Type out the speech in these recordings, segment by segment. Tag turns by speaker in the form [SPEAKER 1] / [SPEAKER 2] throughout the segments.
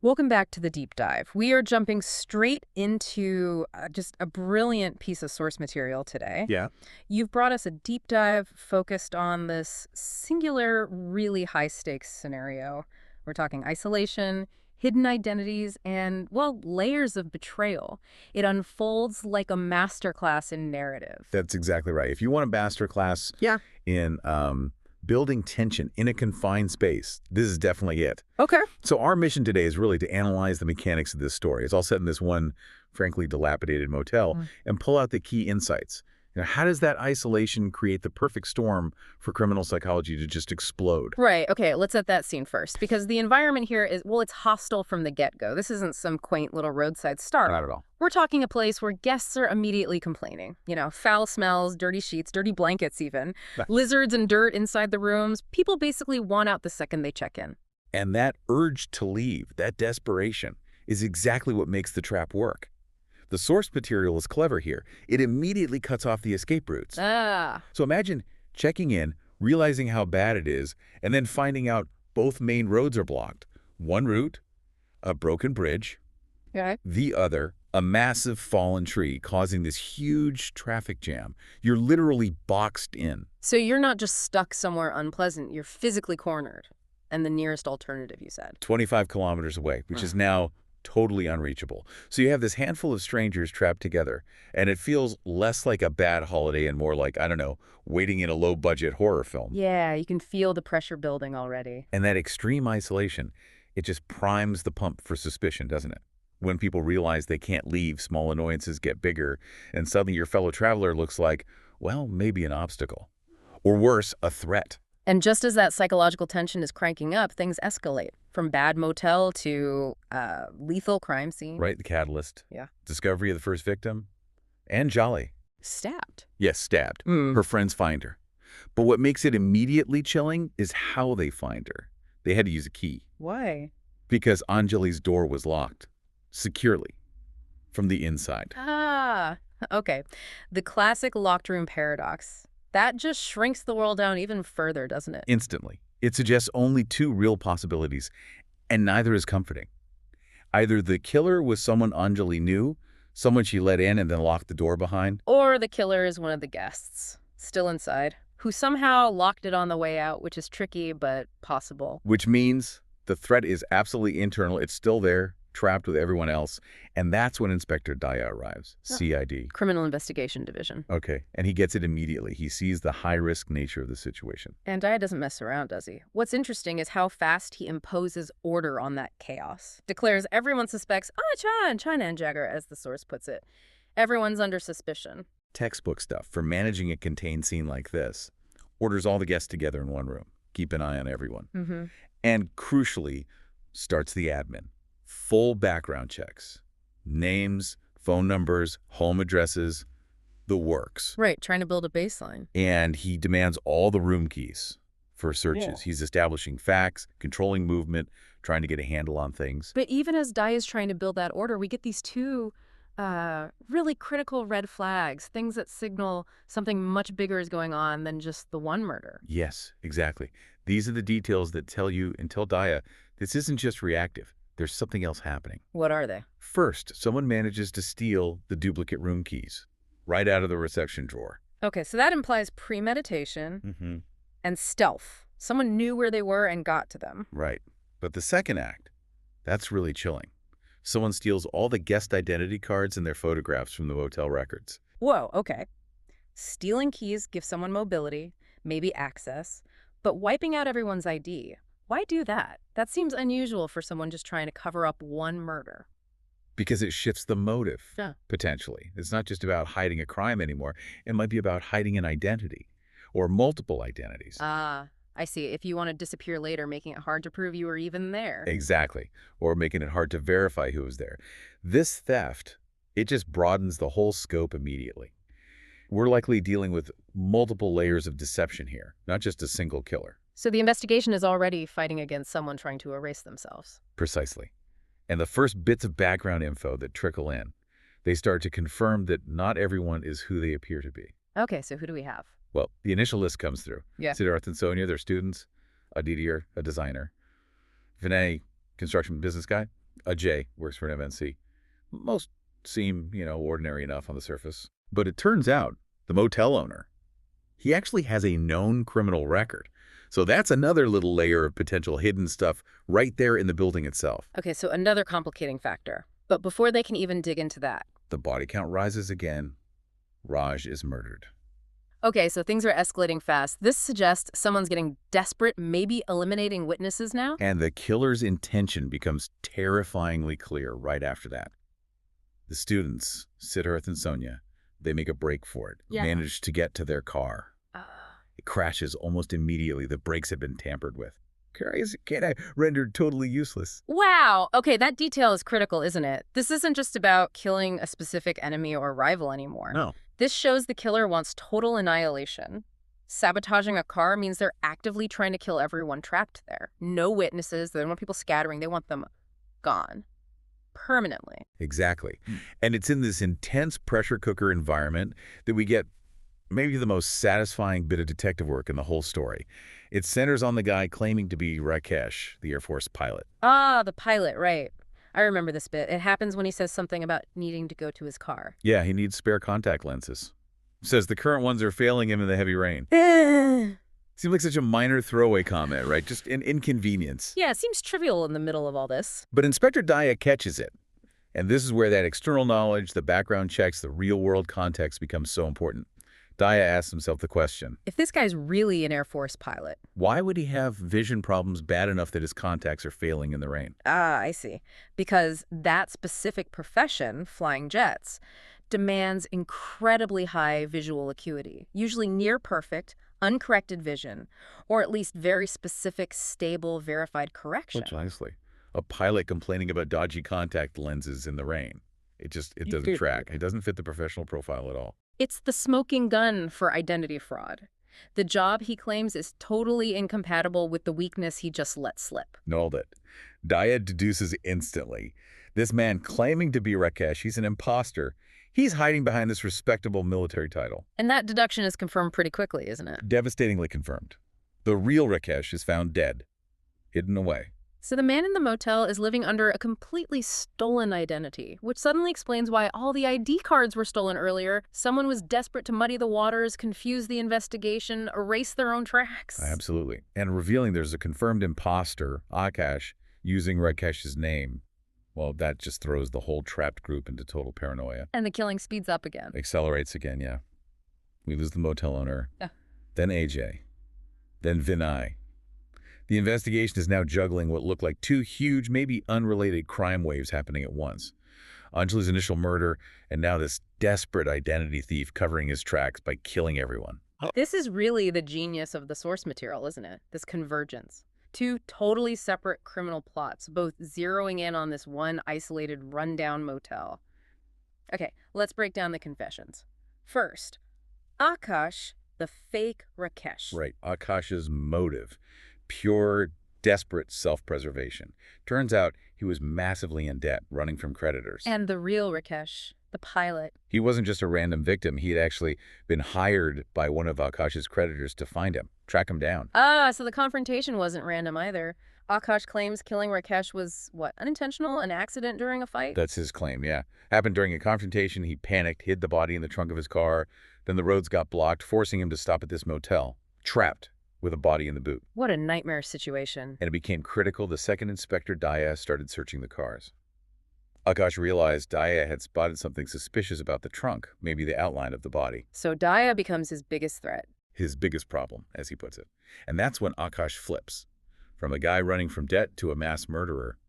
[SPEAKER 1] Welcome back to the deep dive. We are jumping straight into just a brilliant piece of source material today.
[SPEAKER 2] Yeah.
[SPEAKER 1] You've brought us a deep dive focused on this singular, really high-stakes scenario. We're talking isolation, hidden identities, and, well, layers of betrayal. It unfolds like a masterclass in narrative.
[SPEAKER 2] That's exactly right. If you want a masterclass in building tension in a confined space, this is definitely it.
[SPEAKER 1] Okay.
[SPEAKER 2] So our mission today is really to analyze the mechanics of this story. It's all set in this one, frankly, dilapidated motel, and pull out the key insights. You know, how does that isolation create the perfect storm for criminal psychology to just explode?
[SPEAKER 1] Right. Okay, let's set that scene first, because the environment here is, well, it's hostile from the get-go. This isn't some quaint little roadside star.
[SPEAKER 2] Not at all.
[SPEAKER 1] We're talking a place where guests are immediately complaining. You know, foul smells, dirty sheets, dirty blankets even, lizards and dirt inside the rooms. People basically want out the second they check in.
[SPEAKER 2] And that urge to leave, that desperation, is exactly what makes the trap work. The source material is clever here. It immediately cuts off the escape routes. So imagine checking in, realizing how bad it is, and then finding out both main roads are blocked. One route, a broken bridge.
[SPEAKER 1] Okay.
[SPEAKER 2] The other, a massive fallen tree causing this huge traffic jam. You're literally boxed in.
[SPEAKER 1] So you're not just stuck somewhere unpleasant, you're physically cornered. And the nearest alternative, you said.
[SPEAKER 2] 25 kilometers away, which is now totally unreachable. So you have this handful of strangers trapped together, and it feels less like a bad holiday and more like, I don't know, waiting in a low-budget horror film.
[SPEAKER 1] Yeah, you can feel the pressure building already.
[SPEAKER 2] And that extreme isolation, it just primes the pump for suspicion, doesn't it? When people realize they can't leave, small annoyances get bigger, and suddenly your fellow traveler looks like, well, maybe an obstacle. Or worse, a threat.
[SPEAKER 1] And just as that psychological tension is cranking up, things escalate. From bad motel to lethal crime scene.
[SPEAKER 2] Right, the catalyst.
[SPEAKER 1] Yeah.
[SPEAKER 2] Discovery of the first victim. And Jolly.
[SPEAKER 1] Stabbed.
[SPEAKER 2] Yes, stabbed. Her friends find her. But what makes it immediately chilling is how they find her. They had to use a key.
[SPEAKER 1] Why?
[SPEAKER 2] Because Anjali's door was locked. Securely. From the inside.
[SPEAKER 1] Ah, okay. The classic locked room paradox. That just shrinks the world down even further, doesn't it?
[SPEAKER 2] Instantly. It suggests only two real possibilities, and neither is comforting. Either the killer was someone Anjali knew, someone she let in and then locked the door behind.
[SPEAKER 1] Or the killer is one of the guests, still inside, who somehow locked it on the way out, which is tricky but possible.
[SPEAKER 2] Which means the threat is absolutely internal. It's still there, trapped with everyone else. And that's when Inspector Daya arrives, CID.
[SPEAKER 1] Criminal Investigation Division.
[SPEAKER 2] Okay, and he gets it immediately. He sees the high-risk nature of the situation.
[SPEAKER 1] And Daya doesn't mess around, does he? What's interesting is how fast he imposes order on that chaos. Declares everyone suspects, China and Jagger, as the source puts it. Everyone's under suspicion.
[SPEAKER 2] Textbook stuff for managing a contained scene like this. Orders all the guests together in one room. Keep an eye on everyone. And crucially, starts the admin. Full background checks. Names, phone numbers, home addresses, the works.
[SPEAKER 1] Right, trying to build a baseline.
[SPEAKER 2] And he demands all the room keys for searches. He's establishing facts, controlling movement, trying to get a handle on things.
[SPEAKER 1] But even as Dai is trying to build that order, we get these two really critical red flags, things that signal something much bigger is going on than just the one murder.
[SPEAKER 2] Yes, exactly. These are the details that tell you and tell Daya this isn't just reactive. There's something else happening.
[SPEAKER 1] What are they?
[SPEAKER 2] First, someone manages to steal the duplicate room keys right out of the reception drawer.
[SPEAKER 1] Okay, so that implies premeditation and stealth. Someone knew where they were and got to them.
[SPEAKER 2] Right. But the second act, that's really chilling. Someone steals all the guest identity cards and their photographs from the motel records.
[SPEAKER 1] Whoa, okay. Stealing keys gives someone mobility, maybe access, but wiping out everyone's ID. Why do that? That seems unusual for someone just trying to cover up one murder.
[SPEAKER 2] Because it shifts the motive, potentially. It's not just about hiding a crime anymore. It might be about hiding an identity or multiple identities.
[SPEAKER 1] Ah, I see. If you want to disappear later, making it hard to prove you were even there.
[SPEAKER 2] Exactly. Or making it hard to verify who was there. This theft, it just broadens the whole scope immediately. We're likely dealing with multiple layers of deception here, not just a single killer.
[SPEAKER 1] So the investigation is already fighting against someone trying to erase themselves.
[SPEAKER 2] Precisely. And the first bits of background info that trickle in, they start to confirm that not everyone is who they appear to be.
[SPEAKER 1] Okay, so who do we have?
[SPEAKER 2] Well, the initial list comes through. Siddharth and Sonia, they're students. Aditya, a designer. Vinay, construction business guy. Ajay, works for an MNC. Most seem, ordinary enough on the surface. But it turns out the motel owner, he actually has a known criminal record. So that's another little layer of potential hidden stuff right there in the building itself.
[SPEAKER 1] Okay, so another complicating factor. But before they can even dig into that.
[SPEAKER 2] The body count rises again. Raj is murdered.
[SPEAKER 1] Okay, so things are escalating fast. This suggests someone's getting desperate, maybe eliminating witnesses now?
[SPEAKER 2] And the killer's intention becomes terrifyingly clear right after that. The students, Siddharth and Sonia, they make a break for it, manage to get to their car. It crashes almost immediately. The brakes have been tampered with. Rendered totally useless.
[SPEAKER 1] Wow. Okay, that detail is critical, isn't it? This isn't just about killing a specific enemy or rival anymore.
[SPEAKER 2] No.
[SPEAKER 1] This shows the killer wants total annihilation. Sabotaging a car means they're actively trying to kill everyone trapped there. No witnesses. They don't want people scattering. They want them gone. Permanently.
[SPEAKER 2] Exactly. And it's in this intense pressure cooker environment that we get maybe the most satisfying bit of detective work in the whole story. It centers on the guy claiming to be Rakesh, the Air Force pilot.
[SPEAKER 1] Ah, the pilot, right. I remember this bit. It happens when he says something about needing to go to his car.
[SPEAKER 2] Yeah, he needs spare contact lenses. Says the current ones are failing him in the heavy rain. Seems like such a minor throwaway comment, right? Just an inconvenience.
[SPEAKER 1] Yeah, it seems trivial in the middle of all this.
[SPEAKER 2] But Inspector Daya catches it. And this is where that external knowledge, the background checks, the real-world context becomes so important. Daya asks himself the question.
[SPEAKER 1] If this guy's really an Air Force pilot,
[SPEAKER 2] why would he have vision problems bad enough that his contacts are failing in the rain?
[SPEAKER 1] Ah, I see. Because that specific profession, flying jets, demands incredibly high visual acuity, usually near perfect, uncorrected vision, or at least very specific, stable, verified correction.
[SPEAKER 2] Precisely. A pilot complaining about dodgy contact lenses in the rain. It doesn't track. It doesn't fit the professional profile at all.
[SPEAKER 1] It's the smoking gun for identity fraud. The job he claims is totally incompatible with the weakness he just let slip.
[SPEAKER 2] Nailed it. Daya deduces instantly. This man claiming to be Rakesh, he's an imposter. He's hiding behind this respectable military title.
[SPEAKER 1] And that deduction is confirmed pretty quickly, isn't it?
[SPEAKER 2] Devastatingly confirmed. The real Rakesh is found dead, hidden away.
[SPEAKER 1] So the man in the motel is living under a completely stolen identity, which suddenly explains why all the ID cards were stolen earlier. Someone was desperate to muddy the waters, confuse the investigation, erase their own tracks.
[SPEAKER 2] Absolutely. And revealing there's a confirmed imposter, Akash, using Rakesh's name. Well, that just throws the whole trapped group into total paranoia.
[SPEAKER 1] And the killing speeds up again.
[SPEAKER 2] Accelerates again, yeah. We lose the motel owner, then AJ, then Vinay. The investigation is now juggling what look like two huge, maybe unrelated crime waves happening at once. Anjali's initial murder, and now this desperate identity thief covering his tracks by killing everyone.
[SPEAKER 1] This is really the genius of the source material, isn't it? This convergence. Two totally separate criminal plots, both zeroing in on this one isolated, rundown motel. Okay, let's break down the confessions. First, Akash, the fake Rakesh.
[SPEAKER 2] Right, Akash's motive. Pure, desperate self-preservation. Turns out he was massively in debt, running from creditors.
[SPEAKER 1] And the real Rakesh, the pilot.
[SPEAKER 2] He wasn't just a random victim. He had actually been hired by one of Akash's creditors to find him, track him down.
[SPEAKER 1] Ah, so the confrontation wasn't random either. Akash claims killing Rakesh was, what, unintentional? An accident during a fight?
[SPEAKER 2] That's his claim, yeah. Happened during a confrontation. He panicked, hid the body in the trunk of his car. Then the roads got blocked, forcing him to stop at this motel. Trapped. With a body in the boot.
[SPEAKER 1] What a nightmare situation.
[SPEAKER 2] And it became critical the second Inspector Daya started searching the cars. Akash realized Daya had spotted something suspicious about the trunk, maybe the outline of the body.
[SPEAKER 1] So Daya becomes his biggest threat.
[SPEAKER 2] His biggest problem, as he puts it. And that's when Akash flips. From a guy running from debt to a mass murderer.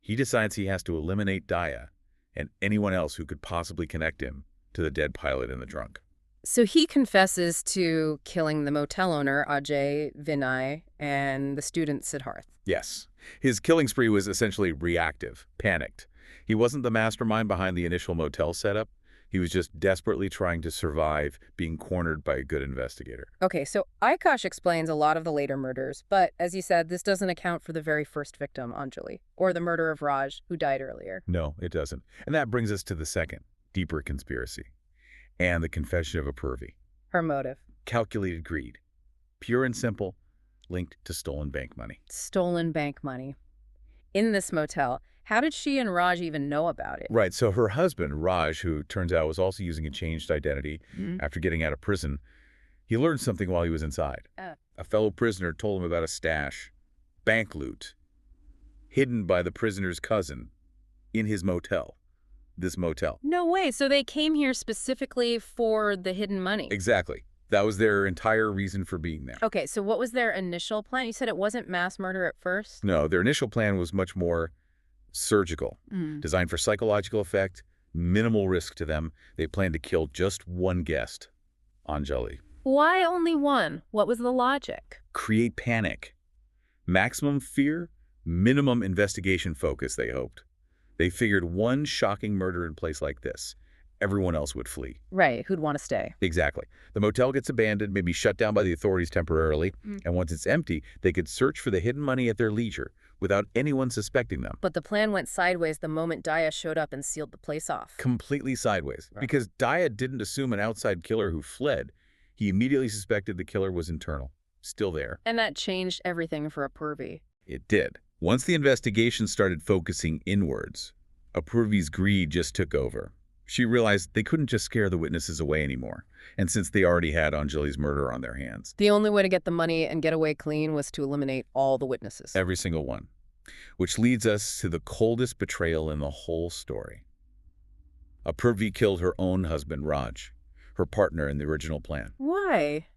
[SPEAKER 2] He decides he has to eliminate Daya and anyone else who could possibly connect him to the dead pilot in the trunk.
[SPEAKER 1] So he confesses to killing the motel owner, Ajay, Vinay, and the student, Siddharth.
[SPEAKER 2] Yes. His killing spree was essentially reactive, panicked. He wasn't the mastermind behind the initial motel setup. He was just desperately trying to survive being cornered by a good investigator.
[SPEAKER 1] Okay, so Akash explains a lot of the later murders, but as you said, this doesn't account for the very first victim, Anjali, or the murder of Raj, who died earlier.
[SPEAKER 2] No, it doesn't. And that brings us to the second, deeper conspiracy. And the confession of a pervy.
[SPEAKER 1] Her motive.
[SPEAKER 2] Calculated greed. Pure and simple, linked to stolen bank money.
[SPEAKER 1] Stolen bank money. In this motel, How did she and Raj even know about it?
[SPEAKER 2] Right, so her husband, Raj, who turns out was also using a changed identity after getting out of prison, he learned something while he was inside. A fellow prisoner told him about a stash, bank loot, hidden by the prisoner's cousin in his motel, this motel.
[SPEAKER 1] No way. So they came here specifically for the hidden money.
[SPEAKER 2] Exactly. That was their entire reason for being there.
[SPEAKER 1] Okay, so what was their initial plan? You said it wasn't mass murder at first?
[SPEAKER 2] No, their initial plan was much more surgical, designed for psychological effect, minimal risk to them. They planned to kill just one guest, Anjali.
[SPEAKER 1] Why only one? What was the logic?
[SPEAKER 2] Create panic. Maximum fear, minimum investigation focus, they hoped. They figured one shocking murder in place like this, everyone else would flee.
[SPEAKER 1] Right, who'd want to stay?
[SPEAKER 2] Exactly. The motel gets abandoned, maybe shut down by the authorities temporarily, and once it's empty, they could search for the hidden money at their leisure without anyone suspecting them.
[SPEAKER 1] But the plan went sideways the moment Daya showed up and sealed the place off.
[SPEAKER 2] Completely sideways.
[SPEAKER 1] Right.
[SPEAKER 2] Because Daya didn't assume an outside killer who fled. He immediately suspected the killer was internal, still there.
[SPEAKER 1] And that changed everything for Apurvi.
[SPEAKER 2] It did. Once the investigation started focusing inwards, Apurvi's greed just took over. She realized they couldn't just scare the witnesses away anymore, and since they already had Anjali's murder on their hands.
[SPEAKER 1] The only way to get the money and get away clean was to eliminate all the witnesses.
[SPEAKER 2] Every single one. Which leads us to the coldest betrayal in the whole story. Apurvi killed her own husband, Raj, her partner in the original plan.
[SPEAKER 1] Why?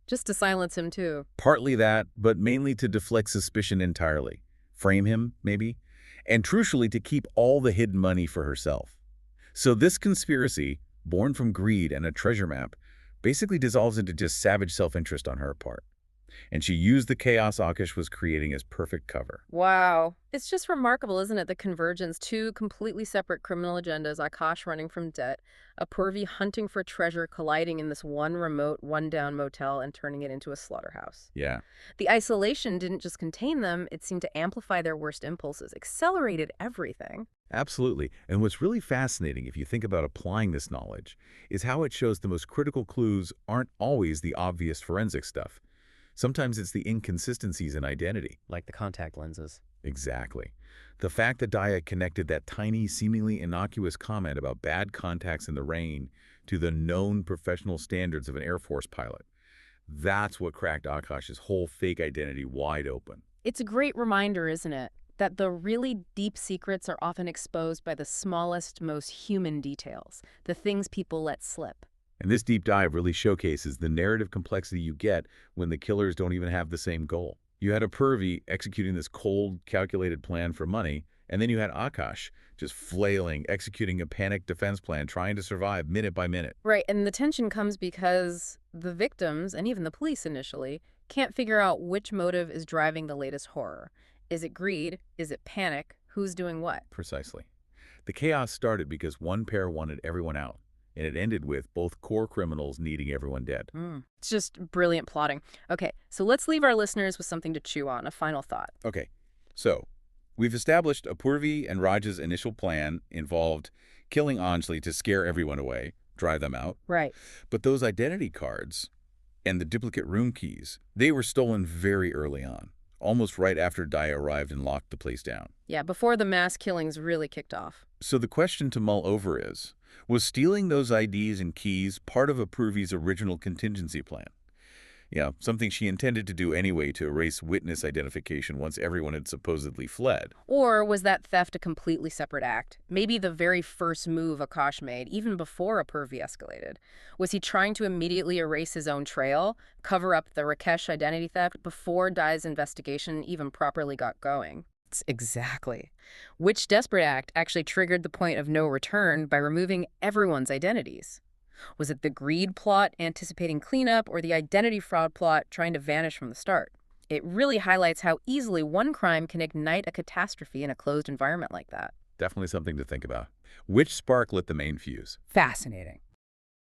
[SPEAKER 1] Just to silence him, too.
[SPEAKER 2] Partly that, but mainly to deflect suspicion entirely. Frame him, maybe, and crucially to keep all the hidden money for herself. So this conspiracy, born from greed and a treasure map, basically dissolves into just savage self-interest on her part. And she used the chaos Akash was creating as perfect cover.
[SPEAKER 1] Wow. It's just remarkable, isn't it, the convergence, two completely separate criminal agendas, Akash running from debt, Apurvi hunting for treasure colliding in this one remote, one-down motel and turning it into a slaughterhouse.
[SPEAKER 2] Yeah.
[SPEAKER 1] The isolation didn't just contain them, it seemed to amplify their worst impulses, accelerated everything.
[SPEAKER 2] Absolutely. And what's really fascinating, if you think about applying this knowledge, is how it shows the most critical clues aren't always the obvious forensic stuff. Sometimes it's the inconsistencies in identity.
[SPEAKER 1] Like the contact lenses.
[SPEAKER 2] Exactly. The fact that Daya connected that tiny, seemingly innocuous comment about bad contacts in the rain to the known professional standards of an Air Force pilot, that's what cracked Akash's whole fake identity wide open.
[SPEAKER 1] It's a great reminder, isn't it, that the really deep secrets are often exposed by the smallest, most human details, the things people let slip.
[SPEAKER 2] And this deep dive really showcases the narrative complexity you get when the killers don't even have the same goal. You had Apurvi executing this cold, calculated plan for money, and then you had Akash just flailing, executing a panicked defense plan, trying to survive minute by minute.
[SPEAKER 1] Right, and the tension comes because the victims, and even the police initially, can't figure out which motive is driving the latest horror. Is it greed? Is it panic? Who's doing what?
[SPEAKER 2] Precisely. The chaos started because one pair wanted everyone out, and it ended with both core criminals needing everyone dead.
[SPEAKER 1] It's just brilliant plotting. Okay, so let's leave our listeners with something to chew on, a final thought.
[SPEAKER 2] Okay, so we've established Apurvi and Raj's initial plan involved killing Anjali to scare everyone away, drive them out.
[SPEAKER 1] Right.
[SPEAKER 2] But those identity cards and the duplicate room keys, they were stolen very early on, almost right after Daya arrived and locked the place down.
[SPEAKER 1] Yeah, before the mass killings really kicked off.
[SPEAKER 2] So the question to mull over is, was stealing those IDs and keys part of Apurvi's original contingency plan? Yeah, something she intended to do anyway to erase witness identification once everyone had supposedly fled.
[SPEAKER 1] Or was that theft a completely separate act? Maybe the very first move Akash made, even before Apurvi escalated. Was he trying to immediately erase his own trail, cover up the Rakesh identity theft before Daya's investigation even properly got going? Exactly. Which desperate act actually triggered the point of no return by removing everyone's identities? Was it the greed plot anticipating cleanup or the identity fraud plot trying to vanish from the start? It really highlights how easily one crime can ignite a catastrophe in a closed environment like that.
[SPEAKER 2] Definitely something to think about. Which spark lit the main fuse?
[SPEAKER 1] Fascinating.